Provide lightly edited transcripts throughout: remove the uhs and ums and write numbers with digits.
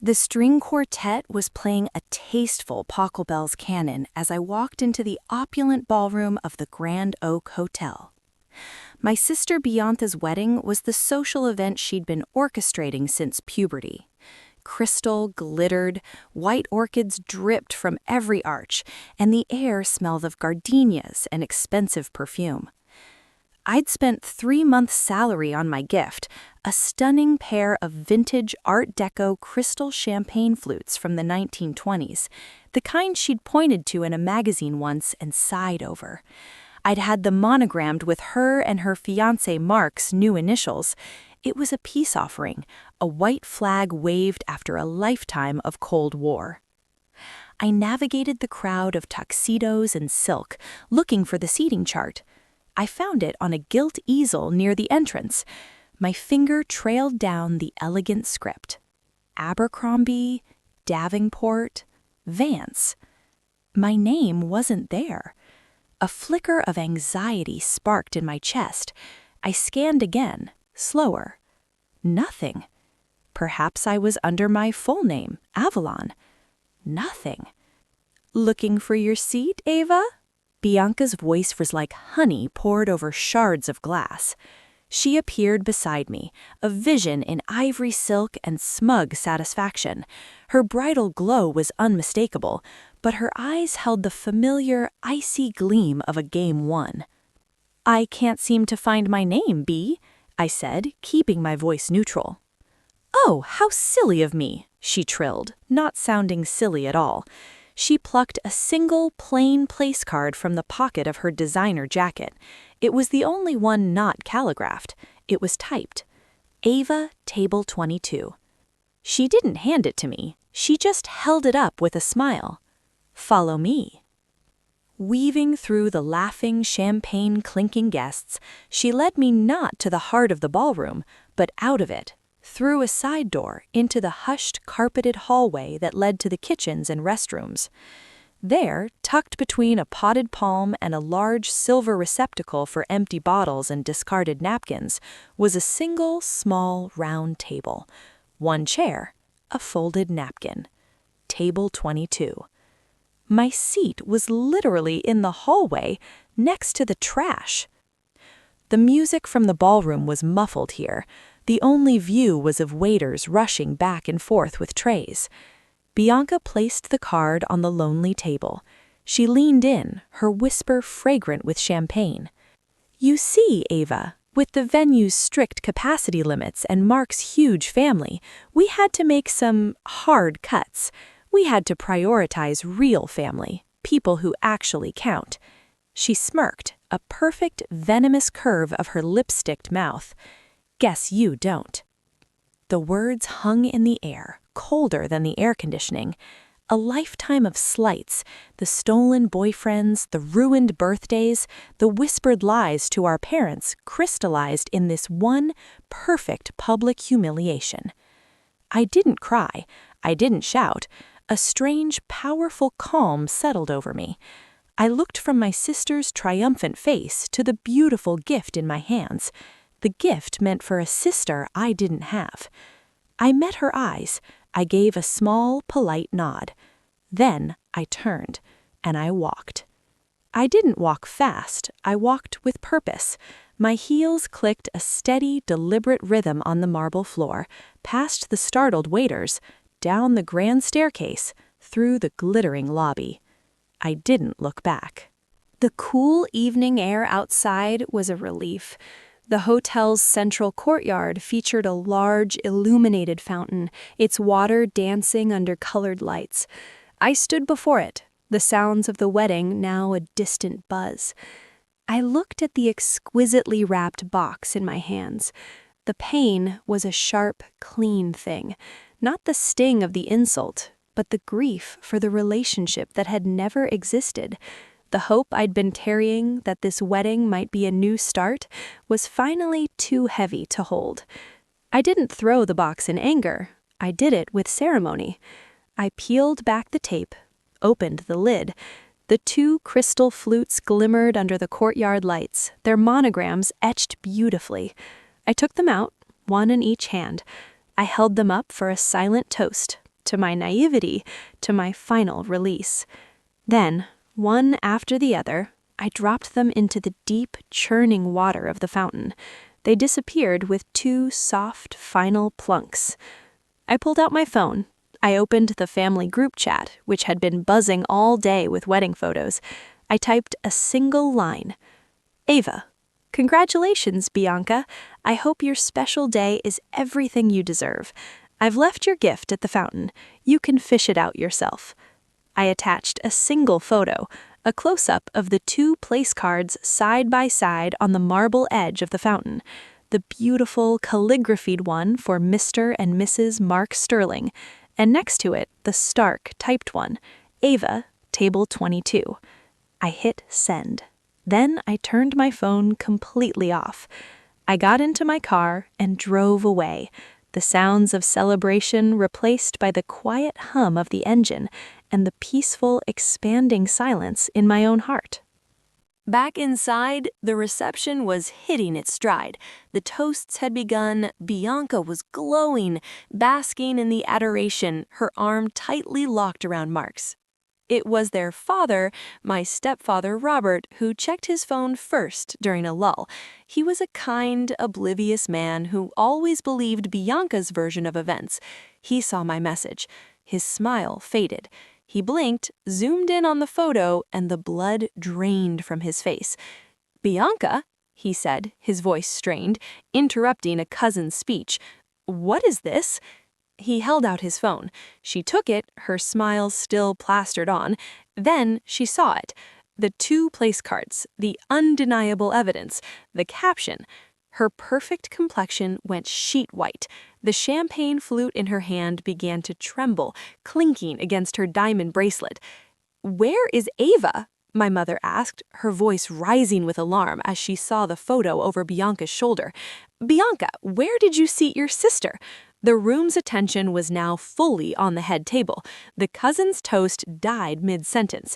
The string quartet was playing a tasteful Pachelbel's canon as I walked into the opulent ballroom of the Grand Oak Hotel. My sister Bianca's wedding was the social event she'd been orchestrating since puberty. Crystal glittered, white orchids dripped from every arch, and the air smelled of gardenias and expensive perfume. I'd spent 3 months' salary on my gift, a stunning pair of vintage Art Deco crystal champagne flutes from the 1920s, the kind she'd pointed to in a magazine once and sighed over. I'd had them monogrammed with her and her fiancé Mark's new initials. It was a peace offering, a white flag waved after a lifetime of Cold War. I navigated the crowd of tuxedos and silk, looking for the seating chart. I found it on a gilt easel near the entrance. My finger trailed down the elegant script. Abercrombie, Davenport, Vance. My name wasn't there. A flicker of anxiety sparked in my chest. I scanned again, slower. Nothing. Perhaps I was under my full name, Avalon. Nothing. "Looking for your seat, Ava?" Bianca's voice was like honey poured over shards of glass. She appeared beside me, a vision in ivory silk and smug satisfaction. Her bridal glow was unmistakable, but her eyes held the familiar, icy gleam of a game won. "I can't seem to find my name, Bee," I said, keeping my voice neutral. "Oh, how silly of me," she trilled, not sounding silly at all. She plucked a single, plain place card from the pocket of her designer jacket. It was the only one not calligraphed. It was typed. Ava, Table 22. She didn't hand it to me. She just held it up with a smile. "Follow me." Weaving through the laughing, champagne-clinking guests, she led me not to the heart of the ballroom, but out of it, through a side door into the hushed, carpeted hallway that led to the kitchens and restrooms. There, tucked between a potted palm and a large silver receptacle for empty bottles and discarded napkins, was a single, small, round table. 1 chair, a folded napkin. Table 22. My seat was literally in the hallway, next to the trash. The music from the ballroom was muffled here. The only view was of waiters rushing back and forth with trays. Bianca placed the card on the lonely table. She leaned in, her whisper fragrant with champagne. "You see, Ava, with the venue's strict capacity limits and Mark's huge family, we had to make some hard cuts. We had to prioritize real family, people who actually count." She smirked, a perfect, venomous curve of her lipsticked mouth. "Guess you don't." The words hung in the air, colder than the air conditioning. A lifetime of slights, the stolen boyfriends, the ruined birthdays, the whispered lies to our parents crystallized in this one perfect public humiliation. I didn't cry. I didn't shout. A strange, powerful calm settled over me. I looked from my sister's triumphant face to the beautiful gift in my hands. The gift meant for a sister I didn't have. I met her eyes. I gave a small, polite nod. Then I turned, and I walked. I didn't walk fast. I walked with purpose. My heels clicked a steady, deliberate rhythm on the marble floor, past the startled waiters, down the grand staircase, through the glittering lobby. I didn't look back. The cool evening air outside was a relief. The hotel's central courtyard featured a large, illuminated fountain, its water dancing under colored lights. I stood before it, the sounds of the wedding now a distant buzz. I looked at the exquisitely wrapped box in my hands. The pain was a sharp, clean thing, not the sting of the insult, but the grief for the relationship that had never existed. The hope I'd been carrying that this wedding might be a new start was finally too heavy to hold. I didn't throw the box in anger. I did it with ceremony. I peeled back the tape, opened the lid. The 2 crystal flutes glimmered under the courtyard lights, their monograms etched beautifully. I took them out, one in each hand. I held them up for a silent toast, to my naivety, to my final release. Then, one after the other, I dropped them into the deep, churning water of the fountain. They disappeared with 2 soft, final plunks. I pulled out my phone. I opened the family group chat, which had been buzzing all day with wedding photos. I typed a single line. Ava, congratulations, Bianca. I hope your special day is everything you deserve. I've left your gift at the fountain. You can fish it out yourself. I attached a single photo, a close-up of the 2 place cards side by side on the marble edge of the fountain. The beautiful calligraphied one for Mr. and Mrs. Mark Sterling, and next to it, the stark typed one, Ava, table 22. I hit send. Then I turned my phone completely off. I got into my car and drove away, the sounds of celebration replaced by the quiet hum of the engine and the peaceful, expanding silence in my own heart. Back inside, the reception was hitting its stride. The toasts had begun. Bianca was glowing, basking in the adoration, her arm tightly locked around Mark's. It was their father, my stepfather Robert, who checked his phone first during a lull. He was a kind, oblivious man who always believed Bianca's version of events. He saw my message. His smile faded. He blinked, zoomed in on the photo, and the blood drained from his face. "Bianca," he said, his voice strained, interrupting a cousin's speech. "What is this?" He held out his phone. She took it, her smile still plastered on. Then she saw it. The 2 place cards, the undeniable evidence, the caption. Her perfect complexion went sheet white. The champagne flute in her hand began to tremble, clinking against her diamond bracelet. "Where is Ava?" my mother asked, her voice rising with alarm as she saw the photo over Bianca's shoulder. "Bianca, where did you seat your sister?" The room's attention was now fully on the head table. The cousin's toast died mid-sentence.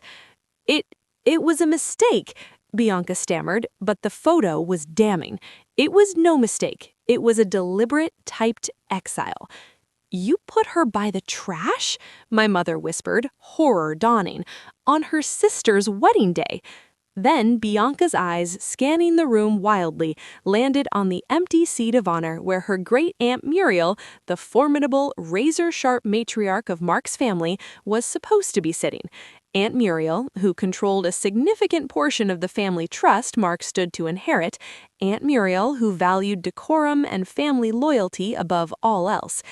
It was a mistake," Bianca stammered, but the photo was damning. It was no mistake. It was a deliberate, typed exile. "You put her by the trash?" my mother whispered, horror dawning. "On her sister's wedding day." Then Bianca's eyes, scanning the room wildly, landed on the empty seat of honor where her great-aunt Muriel, the formidable, razor-sharp matriarch of Mark's family, was supposed to be sitting. Aunt Muriel, who controlled a significant portion of the family trust Mark stood to inherit, Aunt Muriel, who valued decorum and family loyalty above all else.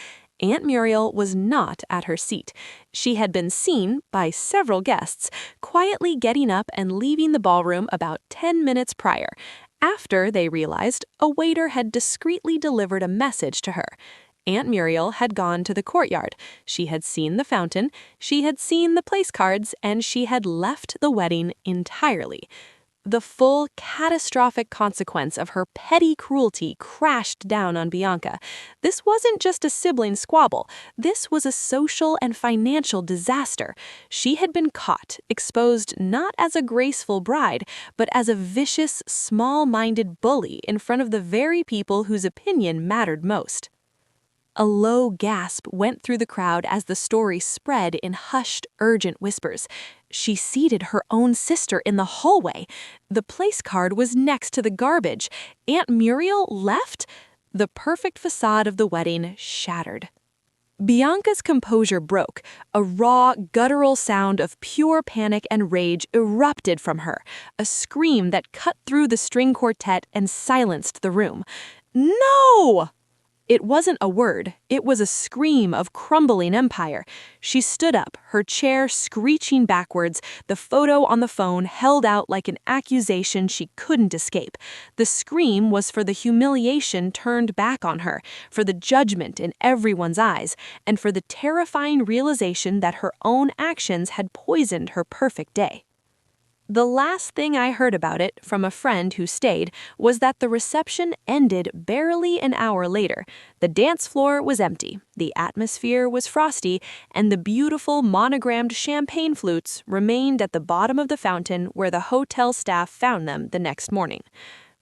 Aunt Muriel was not at her seat. She had been seen, by several guests, quietly getting up and leaving the ballroom about 10 minutes prior, after they realized a waiter had discreetly delivered a message to her. Aunt Muriel had gone to the courtyard. She had seen the fountain, she had seen the place cards, and she had left the wedding entirely. The full, catastrophic consequence of her petty cruelty crashed down on Bianca. This wasn't just a sibling squabble. This was a social and financial disaster. She had been caught, exposed not as a graceful bride, but as a vicious, small-minded bully in front of the very people whose opinion mattered most. A low gasp went through the crowd as the story spread in hushed, urgent whispers. She seated her own sister in the hallway. The place card was next to the garbage. Aunt Muriel left? The perfect facade of the wedding shattered. Bianca's composure broke. A raw, guttural sound of pure panic and rage erupted from her, a scream that cut through the string quartet and silenced the room. "No!" It wasn't a word, it was a scream of crumbling empire. She stood up, her chair screeching backwards, the photo on the phone held out like an accusation she couldn't escape. The scream was for the humiliation turned back on her, for the judgment in everyone's eyes, and for the terrifying realization that her own actions had poisoned her perfect day. The last thing I heard about it from a friend who stayed was that the reception ended barely an hour later. The dance floor was empty, the atmosphere was frosty, and the beautiful monogrammed champagne flutes remained at the bottom of the fountain where the hotel staff found them the next morning.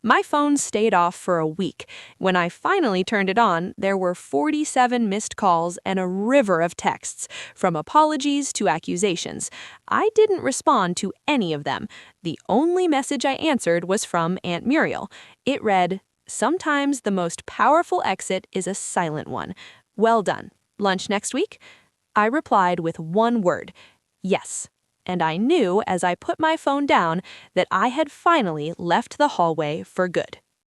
My phone stayed off for a week. When I finally turned it on, there were 47 missed calls and a river of texts, from apologies to accusations. I didn't respond to any of them. The only message I answered was from Aunt Muriel. It read, "Sometimes the most powerful exit is a silent one. Well done. Lunch next week?" I replied with one word, "Yes." And I knew as I put my phone down that I had finally left the hallway for good.